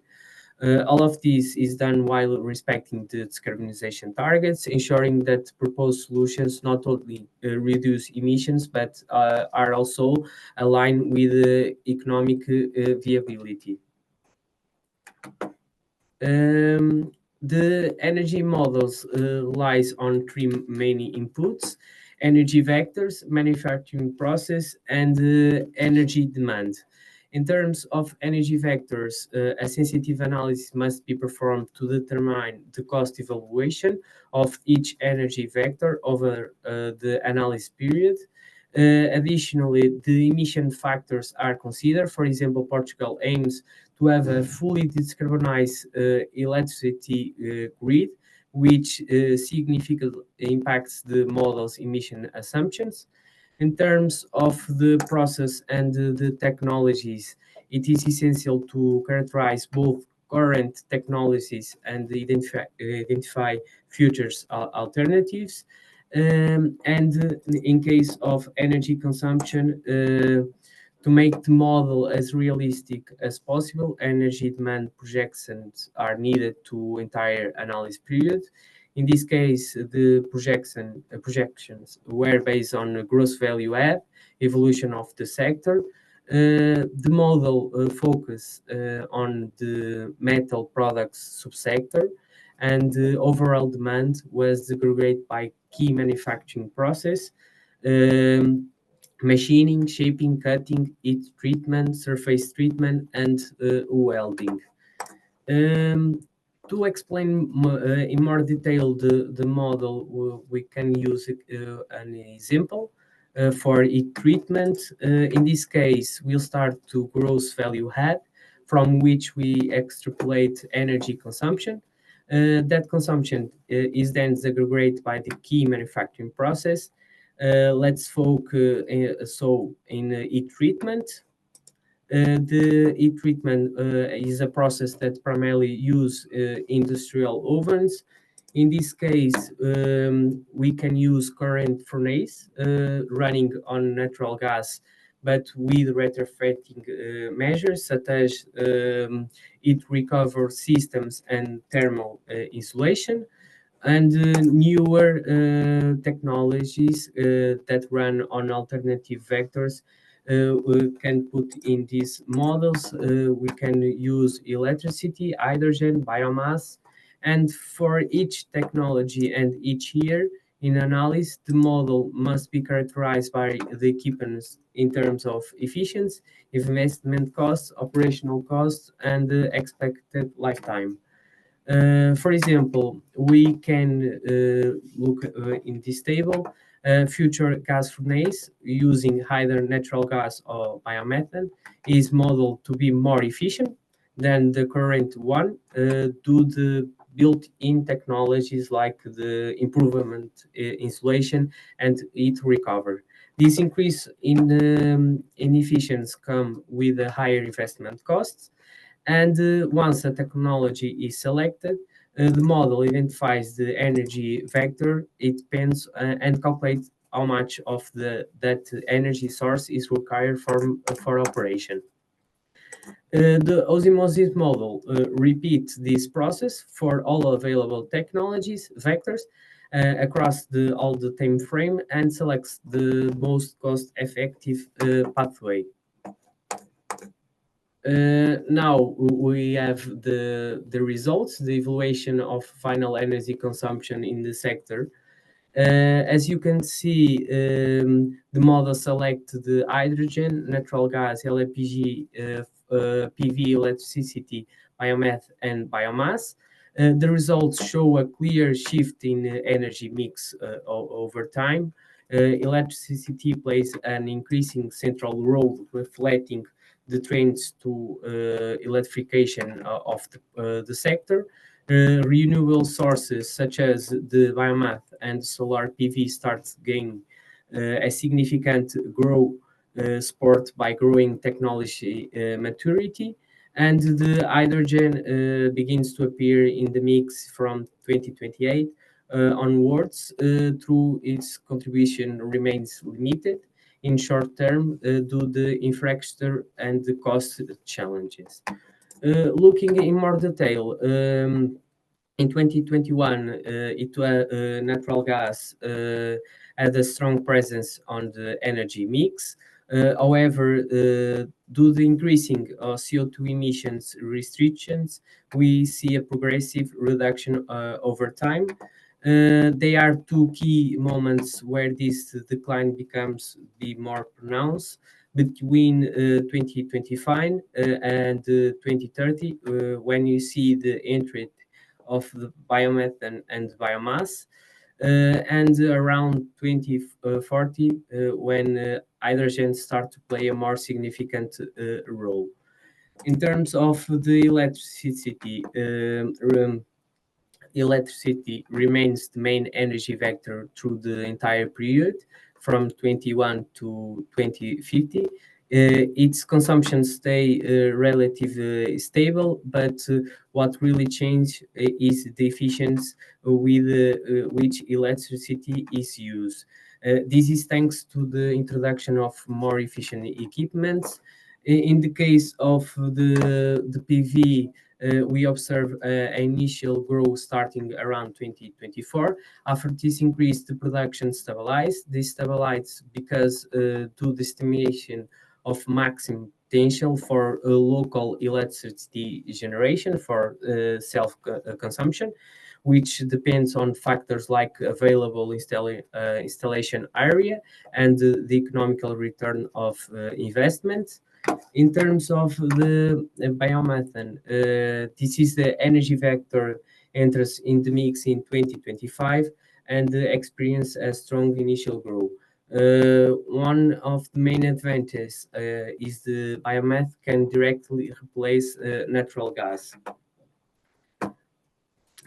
All of this is done while respecting the decarbonization targets, ensuring that proposed solutions not only reduce emissions, but are also aligned with economic viability. The energy models lies on three main inputs: energy vectors, manufacturing process, and energy demand. In terms of energy vectors, a sensitive analysis must be performed to determine the cost evaluation of each energy vector over the analysis period. Additionally, the emission factors are considered. For example, Portugal aims to have a fully decarbonized electricity grid, which significantly impacts the model's emission assumptions. In terms of the process and the technologies, it is essential to characterize both current technologies and identify future alternatives. And in case of energy consumption, to make the model as realistic as possible, energy demand projections are needed to entire analysis period. In this case, the projections were based on gross value add, evolution of the sector. The model focus on the metal products subsector, and the overall demand was aggregated by key manufacturing process, machining, shaping, cutting, heat treatment, surface treatment, and welding. To explain in more detail the model, we can use an example for heat treatment. In this case, we'll start to gross value add, from which we extrapolate energy consumption. That consumption is then segregated by the key manufacturing process. Let's focus in heat treatment. The heat treatment is a process that primarily use industrial ovens. In this case, we can use current furnace running on natural gas, but with retrofitting measures such as heat recovery systems and thermal insulation, and newer technologies that run on alternative vectors we can put in these models. We can use electricity, hydrogen, biomass, and for each technology and each year in analysis, the model must be characterized by the equipments in terms of efficiency, investment costs, operational costs, and the expected lifetime. For example, we can look in this table, future gas furnace using either natural gas or biomethane is modeled to be more efficient than the current one due to built-in technologies like the improvement insulation and heat recovery. This increase in efficiency come with a higher investment costs, and once a technology is selected, the model identifies the energy vector it depends and calculates how much of that energy source is required for operation. The osmosis model repeats this process for all available technologies, vectors, across all the time frame and selects the most cost-effective pathway. Now we have the results, the evaluation of final energy consumption in the sector. As you can see, the model select the hydrogen, natural gas, LPG, PV, electricity, biomass, and biomass. The results show a clear shift in energy mix over time. Electricity plays an increasing central role, reflecting the trends to electrification of the sector. Renewable sources such as the biomass and solar PV starts gain a significant growth spurt by growing technology maturity, and the hydrogen begins to appear in the mix from 2028 onwards, through its contribution remains limited in short term due the infrastructure and the cost challenges. Looking in more detail, in 2021, natural gas had a strong presence on the energy mix. However, due to the increasing CO2 emissions restrictions, we see a progressive reduction over time. There are two key moments where this decline becomes more pronounced between 2025 and 2030, when you see the entry of the biomethane and biomass, and around 2040 when hydrogen start to play a more significant role. In terms of the electricity remains the main energy vector through the entire period from 21 to 2050. Its consumption stay relatively stable, but what really changed is the efficiency with which electricity is used. This is thanks to the introduction of more efficient equipments. In the case of the PV, we observe an initial growth starting around 2024. After this increase, the production stabilized. This stabilized because to the estimation of maximum potential for local electricity generation for self-consumption, which depends on factors like available installation area and the economical return of investment. In terms of the biomethane, this is the energy vector enters in the mix in 2025 and experience a strong initial growth. One of the main advantages is the biomass can directly replace natural gas.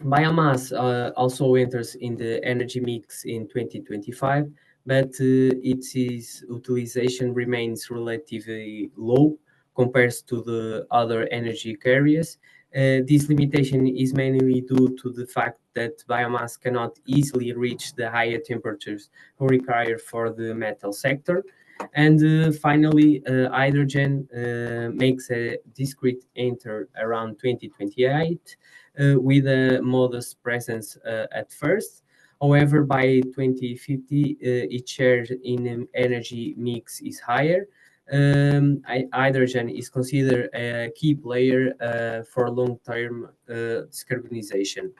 Biomass also enters in the energy mix in 2025, but its utilization remains relatively low compared to the other energy carriers. This limitation is mainly due to the fact that biomass cannot easily reach the higher temperatures required for the metal sector. And finally, hydrogen makes a discrete enter around 2028 with a modest presence at first. However, by 2050, its share in energy mix is higher. Hydrogen is considered a key player for long-term decarbonization.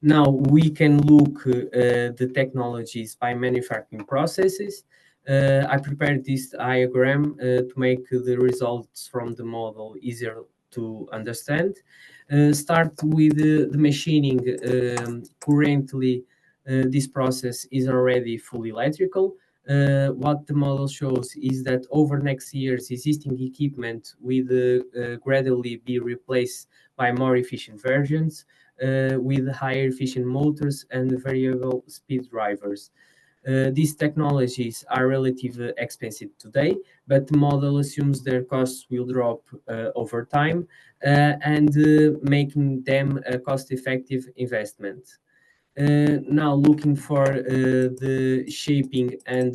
Now we can look the technologies by manufacturing processes. I prepared this diagram to make the results from the model easier to understand. Start with the machining. Currently, this process is already fully electrical. What the model shows is that over next years, existing equipment will gradually be replaced by more efficient versions with higher efficient motors and variable speed drivers. These technologies are relatively expensive today, but the model assumes their costs will drop over time and making them a cost-effective investment. Now looking for the shaping and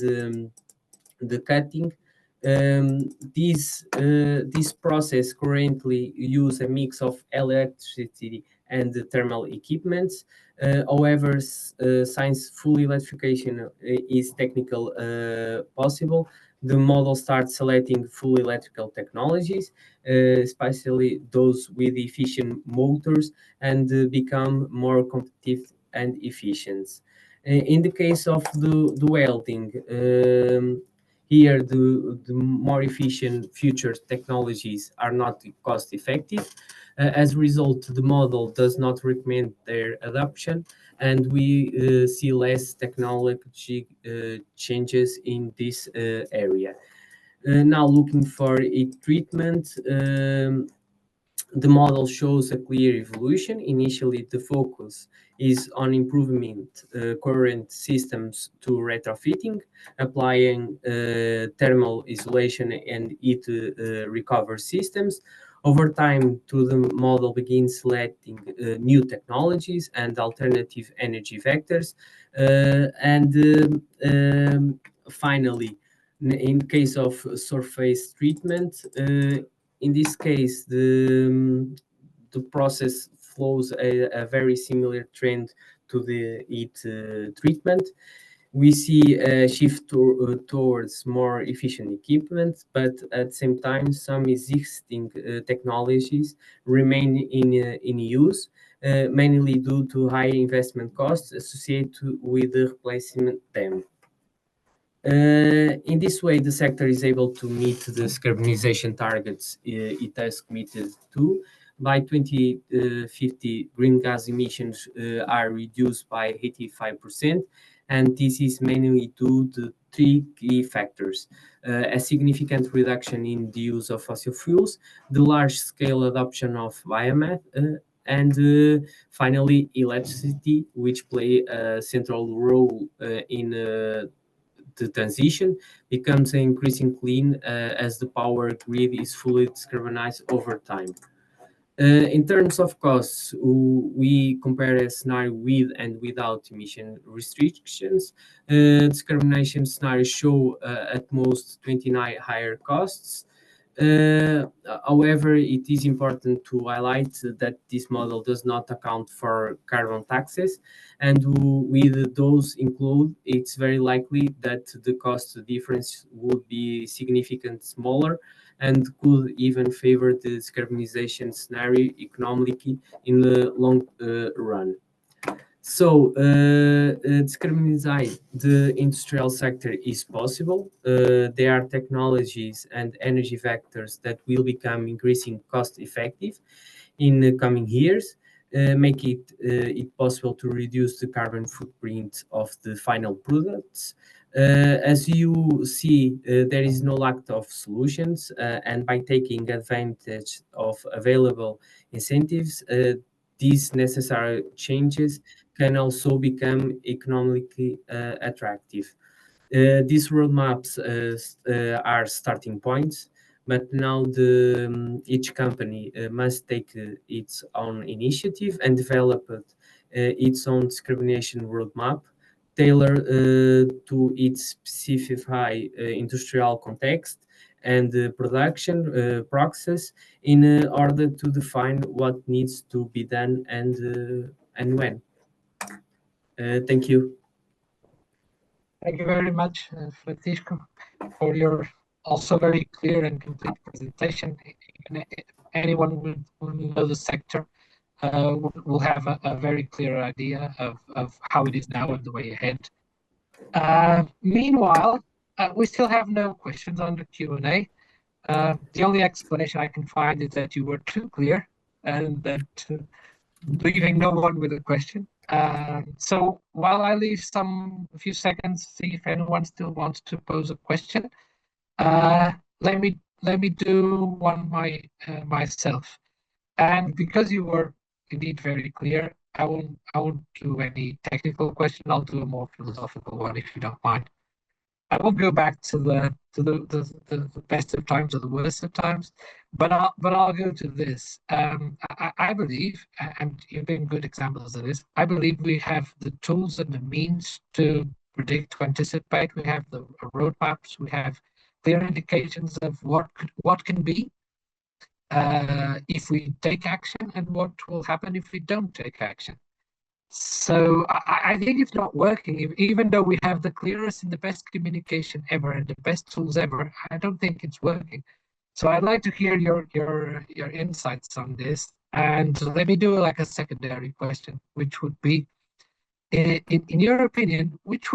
the cutting. This process currently use a mix of electricity and the thermal equipments. However, since full electrification is technical possible, the model starts selecting full electrical technologies, especially those with efficient motors, and become more competitive and efficient. In the case of the welding, here, the more efficient future technologies are not cost effective. As a result, the model does not recommend their adoption, and we see less technology changes in this area. Now, looking for a treatment, the model shows a clear evolution. Initially, the focus is on improving current systems to retrofitting, applying thermal isolation and heat recover systems. Over time, the model begins selecting new technologies and alternative energy vectors. Finally, in case of surface treatment, in this case, the process follows a very similar trend to the heat treatment. We see a shift towards more efficient equipment, but at the same time, some existing technologies remain in use, mainly due to high investment costs associated with replacing them. In this way, the sector is able to meet the decarbonization targets it has committed to. By 2050, green gas emissions are reduced by 85%, and this is mainly due to three key factors: a significant reduction in the use of fossil fuels, the large-scale adoption of biomass, and finally, electricity, which play a central role in the transition becomes increasingly clean as the power grid is fully decarbonized over time. In terms of costs, we compare a scenario with and without emission restrictions. Decarbonization scenarios show at most 29 higher costs. However, it is important to highlight that this model does not account for carbon taxes, and with those included, it's very likely that the cost difference would be significantly smaller and could even favor the decarbonization scenario economically in the long run. So, decarbonize the industrial sector is possible. There are technologies and energy vectors that will become increasing cost effective in the coming years, make it possible to reduce the carbon footprint of the final products. As you see, there is no lack of solutions, and by taking advantage of available incentives, these necessary changes can also become economically attractive. These roadmaps are starting points, but now each company must take its own initiative and develop its own discrimination roadmap, tailored to its specific industrial context and production process in order to define what needs to be done and when. Thank you. Thank you very much, Francisco, for your also very clear and complete presentation. Anyone who knows the sector will have a very clear idea of how it is now and the way ahead. Meanwhile, we still have no questions on the Q&A. The only explanation I can find is that you were too clear and that leaving no one with a question. So while I leave a few seconds to see if anyone still wants to pose a question, let me do one myself. And because you were indeed very clear, I won't do any technical question. I'll do a more philosophical one if you don't mind. I won't go back to the best of times or the worst of times, but I'll go to this. I believe, and you've been good examples of this. I believe we have the tools and the means to predict, to anticipate. We have the roadmaps. We have clear indications of what can be if we take action and what will happen if we don't take action. So I think it's not working, even though we have the clearest and the best communication ever and the best tools ever. I don't think it's working. So I'd like to hear your insights on this. And let me do like a secondary question, which would be, in your opinion, which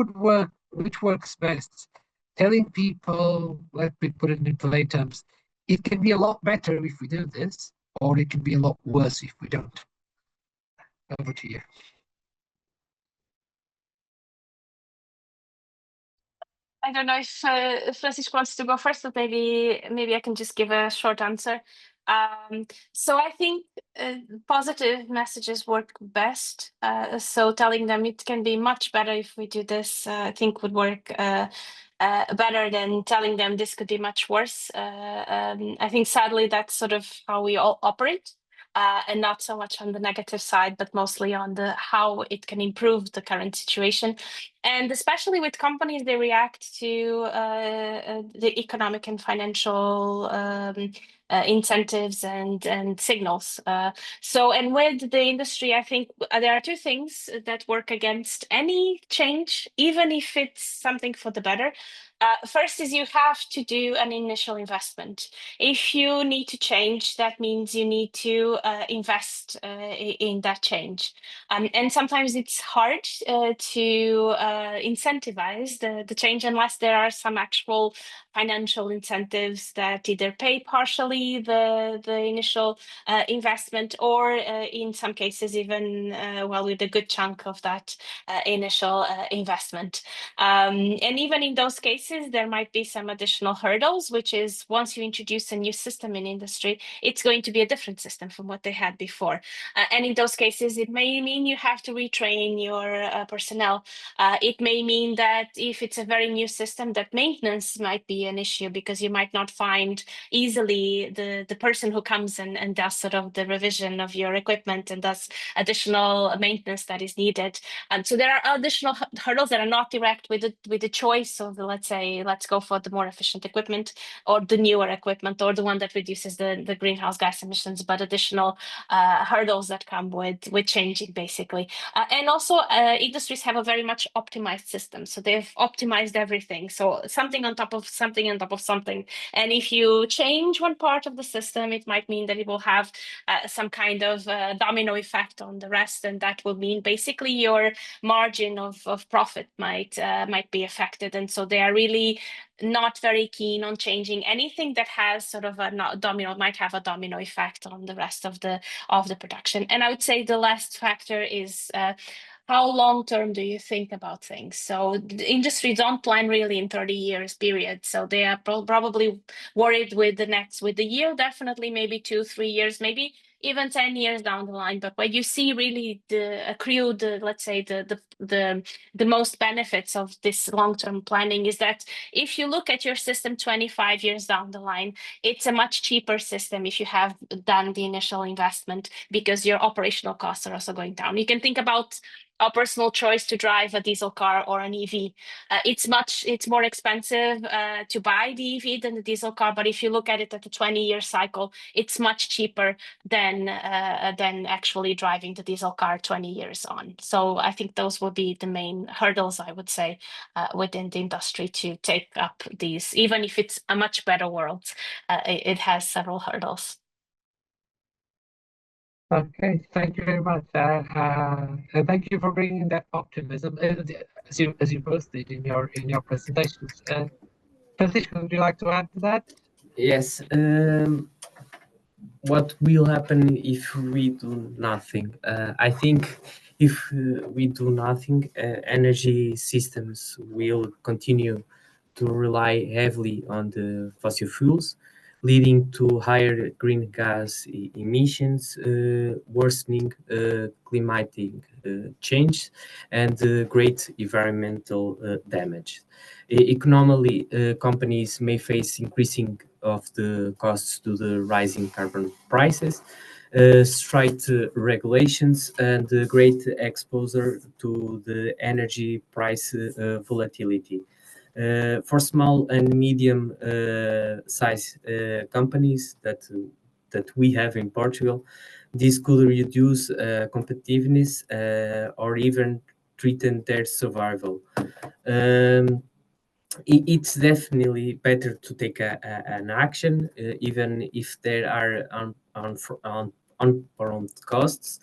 works best? Telling people, let me put it into lay terms, it can be a lot better if we do this, or it can be a lot worse if we don't. Over to you. I don't know if Francisco wants to go first, but maybe I can just give a short answer. So I think positive messages work best. So telling them it can be much better if we do this, I think would work better than telling them this could be much worse. I think sadly that's sort of how we all operate. And not so much on the negative side, but mostly on the how it can improve the current situation. And especially with companies, they react to the economic and financial incentives and signals. And with the industry, I think there are two things that work against any change, even if it's something for the better. First is you have to do an initial investment. If you need to change, that means you need to invest in that change. And sometimes it's hard to incentivize the change unless there are some actual financial incentives that either pay partially the initial investment or in some cases even with a good chunk of that initial investment. And even in those cases, there might be some additional hurdles, which is once you introduce a new system in industry, it's going to be a different system from what they had before. And in those cases, it may mean you have to retrain your personnel. It may mean that if it's a very new system, that maintenance might be an issue because you might not find easily the person who comes and does sort of the revision of your equipment and does additional maintenance that is needed. So there are additional hurdles that are not direct with the choice of let's go for the more efficient equipment or the newer equipment or the one that reduces the greenhouse gas emissions, but additional hurdles that come with changing basically. And also industries have a very much optimized system. So they've optimized everything. So something on top of something on top of something. And if you change one part of the system, it might mean that it will have some kind of domino effect on the rest. And that will mean basically your margin of profit might be affected. And so they are really not very keen on changing anything that has sort of might have a domino effect on the rest of the production. And I would say the last factor is how long term do you think about things? So the industry don't plan really in 30 years period. So they are probably worried with the year, definitely maybe 2-3 years, maybe even 10 years down the line. But where you see really the accrued, let's say the most benefits of this long-term planning is that if you look at your system 25 years down the line, it's a much cheaper system if you have done the initial investment, because your operational costs are also going down. You can think about a personal choice to drive a diesel car or an EV. It's more expensive to buy the EV than the diesel car, but if you look at it at a 20-year cycle, it's much cheaper than actually driving the diesel car 20 years on. So I think those would be the main hurdles, I would say, within the industry to take up these. Even if it's a much better world, it has several hurdles. Okay, thank you very much. And thank you for bringing that optimism, as you both did in your presentations. Francisco, would you like to add to that? Yes. What will happen if we do nothing? I think if we do nothing, energy systems will continue to rely heavily on the fossil fuels, leading to higher greenhouse gas emissions, worsening climatic change, and great environmental damage. Economically, companies may face increasing of the costs to the rising carbon prices, strict regulations, and great exposure to the energy price volatility. For small and medium size companies that we have in Portugal, this could reduce competitiveness or even threaten their survival. It's definitely better to take an action, even if there are unprompt costs.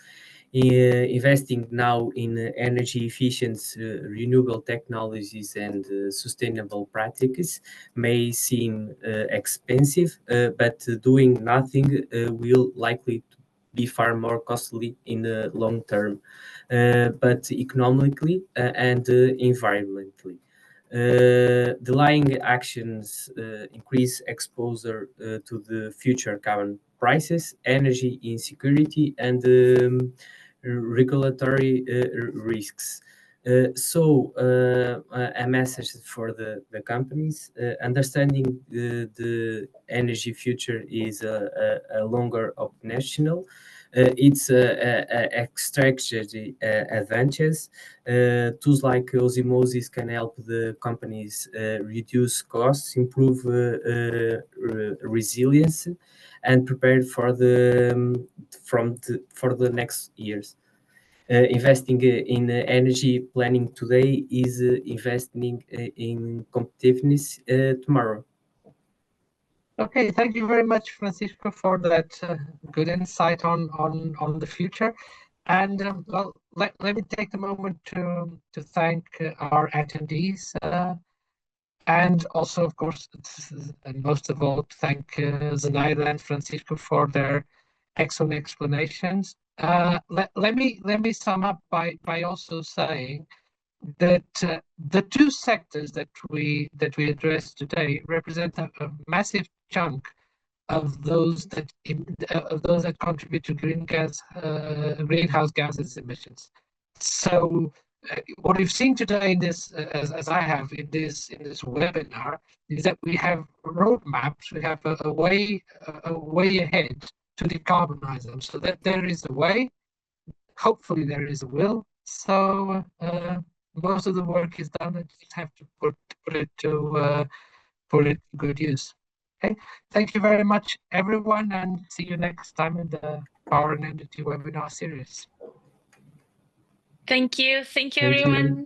Investing now in energy efficient, renewable technologies and sustainable practices may seem expensive, but doing nothing will likely be far more costly in the long term, but economically and environmentally. Delaying actions increase exposure to the future carbon prices, energy insecurity, and regulatory risks. A message for the companies: understanding the energy future is a longer optional. It's extraction advantages. Tools like osmosis can help the companies reduce costs, improve resilience, and prepare for the next years. Investing in energy planning today is investing in competitiveness tomorrow. Okay, thank you very much, Francisco, for that good insight on the future. And well, let me take a moment to thank our attendees, and also, of course, and most of all, to thank Zenaida and Francisco for their excellent explanations. Let me sum up by also saying that the two sectors that we address today represent a massive chunk of those that contribute to greenhouse gases emissions. So what we've seen today in this, as I have in this webinar, is that we have roadmaps. We have a way ahead to decarbonize them, so that there is a way. Hopefully, there is a will. So most of the work is done. I just have to put it to good use. Okay, thank you very much, everyone, and see you next time in the Power and Energy webinar series. Thank you, everyone.